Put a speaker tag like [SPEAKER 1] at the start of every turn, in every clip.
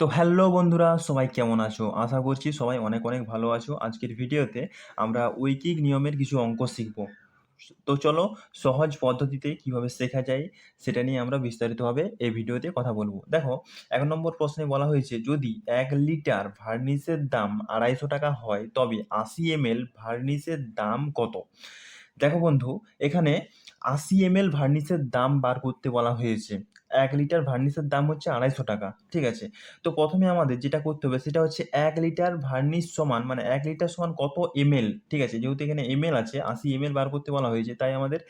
[SPEAKER 1] তো হ্যালো বন্ধুরা, সবাই কেমন আছো? আশা করছি সবাই অনেক অনেক ভালো আছো। আজকের ভিডিওতে আমরা ঐকিক নিয়মের কিছু অঙ্ক শিখব। তো চলো, সহজ পদ্ধতিতে কিভাবে শেখা যায় সেটা নিয়ে আমরা বিস্তারিতভাবে এই ভিডিওতে কথা বলবো। দেখো, ১ নম্বর প্রশ্নে বলা হয়েছে, যদি ১ লিটার ভার্নিশের দাম ২৫০ টাকা হয় তবে ৮০ ml ভার্নিশের দাম কত? দেখো বন্ধু, এখানে ৮০ ml ভার্নিশের দাম বার করতে বলা হয়েছে। ১ লিটার ভার্নিশের দাম হচ্ছে ২৫০ টাকা, ঠিক আছে? তো প্রথমে আমাদের যেটা করতে হবে সেটা হচ্ছে ১ লিটার ভার্নিশ সমান, মানে ১ লিটার সমান কত এমএল, ঠিক আছে? যেহেতু এখানে এমএল আছে, ৮০ ml বার করতে বলা হয়েছে, তাই আমাদের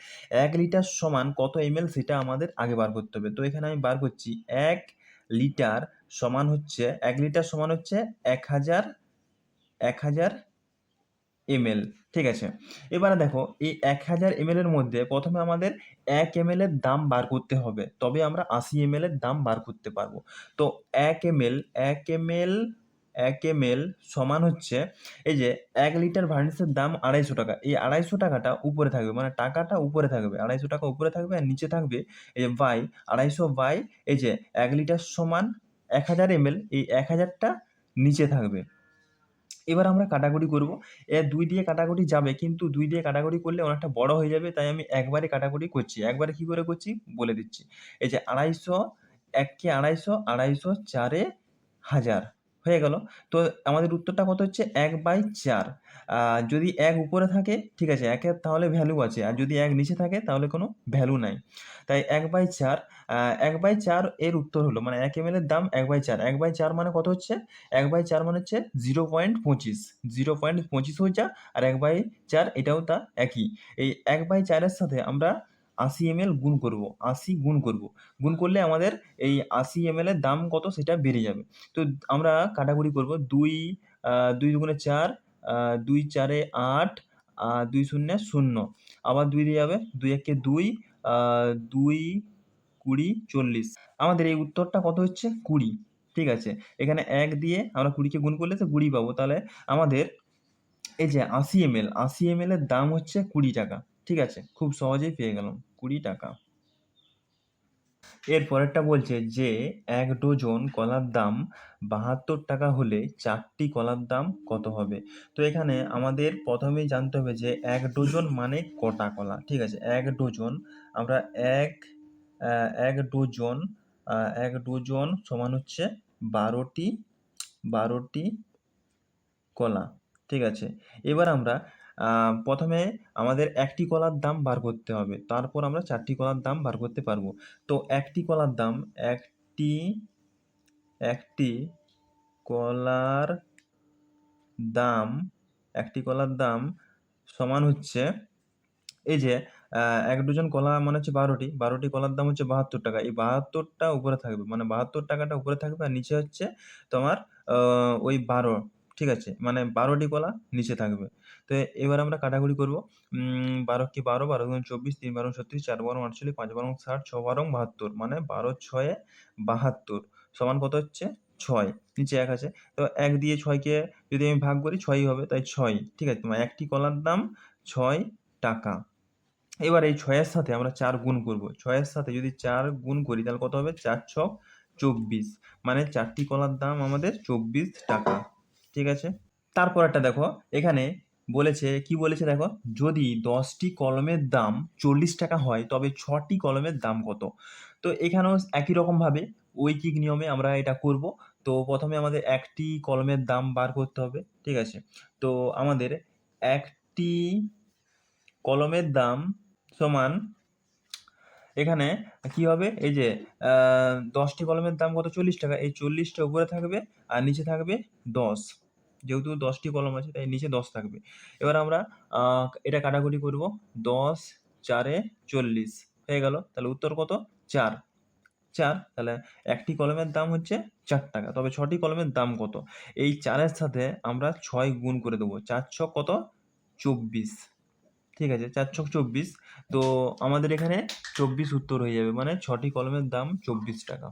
[SPEAKER 1] ১ লিটার সমান কত এমএল সেটা আমাদের আগে বার করতে হবে। তো এখানে আমি বার করছি ১ লিটার সমান হচ্ছে ১ লিটার সমান হচ্ছে ১০০০ ml, ঠিক আছে? এবারে দেখো, এই ১০০০ ml এর মধ্যে প্রথমে আমাদের ১ ml এর দাম বার করতে হবে, তবে আমরা ৮০ ml এর দাম বার করতে পারবো। তো ১ ml সমান হচ্ছে, এই যে ১ লিটার ভার্নিশের দাম ২৫০ টাকা, এই ২৫০ টাকাটা উপরে থাকবে, মানে টাকাটা উপরে থাকবে, ২৫০ টাকা উপরে থাকবে আর নিচে থাকবে এই যে বাই ২৫০ বাই এই যে ১ লিটার সমান ১০০০ ml, এই ১০০০টা নিচে থাকবে। এবার আমরা কাটাকুটি করব। ২ দিয়ে কাটাকুটি যাবে, কিন্তু ২ দিয়ে কাটাকুটি করলে অনেকটা বড় হয়ে যাবে, তাই আমি একবারে কাটাকুটি করছি। একবারে কি করে করছি বলে দিচ্ছি। এই যে ২৫০, ১ কে ২৫০, ২৫০ ৪ এ ১০০০ হয়ে গেল। তো আমাদের উত্তরটা কত হচ্ছে ১/৪। যদি ১ উপরে থাকে, ঠিক আছে, ১ এর তাহলে ভ্যালু আছে, আর যদি ১ নিচে থাকে তাহলে কোনো ভ্যালু নাই। তাই ১/৪, ১/৪ এর উত্তর হলো, মানে ১ ml এর দাম ১/৪। ১/৪ মানে কত হচ্ছে? ১/৪ মানে হচ্ছে 0.২৫। 0.২৫ হয়ে যা, আর ১/৪ এটাও তা একই। এই ১/৪ এর সাথে আমরা ৮০ ml গুণ করব। ৮০ গুণ করব। গুণ করলে আমাদের এই ৮০ ml এর দাম কত সেটা বেড়ে যাবে। তো আমরা কাটাকুটি করব। ২ দুগুণে ৪, ২ ৪ এ ৮, ২ শূন্যে ০। আবার ২ দিয়ে যাবে। ২ একে ২, ২ ২০ ৪০। আমাদের এই উত্তরটা কত হচ্ছে ২০, ঠিক আছে? এখানে ১ দিয়ে আমরা ২০ কে গুণ করলে তো ২০ পাবো। তাহলে আমাদের এই যে ৮০ ml এর দাম হচ্ছে ২০ টাকা, ঠিক আছে? খুব সহজেই পেয়ে গেলাম ২০ টাকা। এর পরেরটা বলছে যে ১ ডজন কলার দাম ৭২ টাকা হলে ৪টি কলার দাম কত হবে? তো এখানে আমাদের প্রথমেই জানতে হবে যে ১ ডজন মানে কটা কলা, ঠিক আছে? ১ ডজন আমরা ১ ১ ডজন ১ ডজন সমান হচ্ছে ১২টি কলা, ঠিক আছে? এবার আমরা প্রথমে আমাদের একটি কলার দাম বার করতে হবে। তারপর আমরা ৪টি কলার দাম বার করতে পারবো। তো একটি কলার দাম, একটি একটি কলার দাম একটি কলার দাম সমান হচ্ছে, এই যে ১ ডজন কলা মানে হচ্ছে ১২টি। ১২টি কলার দাম হচ্ছে ৭২ টাকা। এই ৭২ টা উপরে থাকবে। মানে ৭২ টাকাটা উপরে থাকবে, আর নিচে হচ্ছে তোমার আ ওই ১২, ঠিক আছে? মানে ১২টি কলা নিচে থাকবে। তো এবার আমরা কাটাকুটি করব। ১২ কে ১২, ১২ দুগুণে ২৪, ৩ ১২ ৩৬, ৪ ১২ ৪৮, ৫ ১২ ৬০, ৬ ১২ ৭২। মানে ১২ ৬ ৭২ সমান কত হচ্ছে ৬। নিচে ১ আছে। তো ১ দিয়ে ৬ কে যদি আমি ভাগ করি ৬ই হবে, তাই ৬, ঠিক আছে? মানে একটি কলার দাম ৬ টাকা। এবার এই ৬ এর সাথে আমরা ৪ গুণ করব। ৬ এর সাথে যদি ৪ গুণ করি তাহলে কত হবে? ৪ ছক ২৪। মানে ৪টি কলার দাম আমাদের ২৪ টাকা। ঠিক আছে? তারপরেরটা দেখো, এখানে বলেছে, কি বলেছে দেখো, যদি ১০টি কলমের দাম ৪০ টাকা হয় তবে ৬টি কলমের দাম কত? তো এখানেও একই রকমভাবে ঐকিক নিয়মে আমরা এটা করব। তো প্রথমে আমাদের একটি কলমের দাম বার করতে হবে। ঠিক আছে? তো আমাদের একটি কলমের দাম সমান, এখানে কি হবে, এই যে ১০টি কলমের দাম কত? ৪০ টাকা। এই ৪০ টা উপরে থাকবে আর নিচে থাকবে ১০। যেহেতু ১০টি কলম আছে তাই নিচে ১০ থাকবে। এবার আমরা এটা কাটাকুটি করব। ১০ ৪ এ ৪০ হয়ে গেল। তাহলে উত্তর কত? ৪। ৪, তাহলে একটি কলমের দাম হচ্ছে ৪ টাকা। তবে ৬টি কলমের দাম কত? এই ৪ এর সাথে আমরা ৬ গুণ করে দেব। ৪ ছক কত? ২৪। ঠিক আছে, ৪ ছক ২৪। তো আমাদের এখানে ২৪ উত্তর হয়ে যাবে। মানে ৬টি কলমের দাম ২৪ টাকা।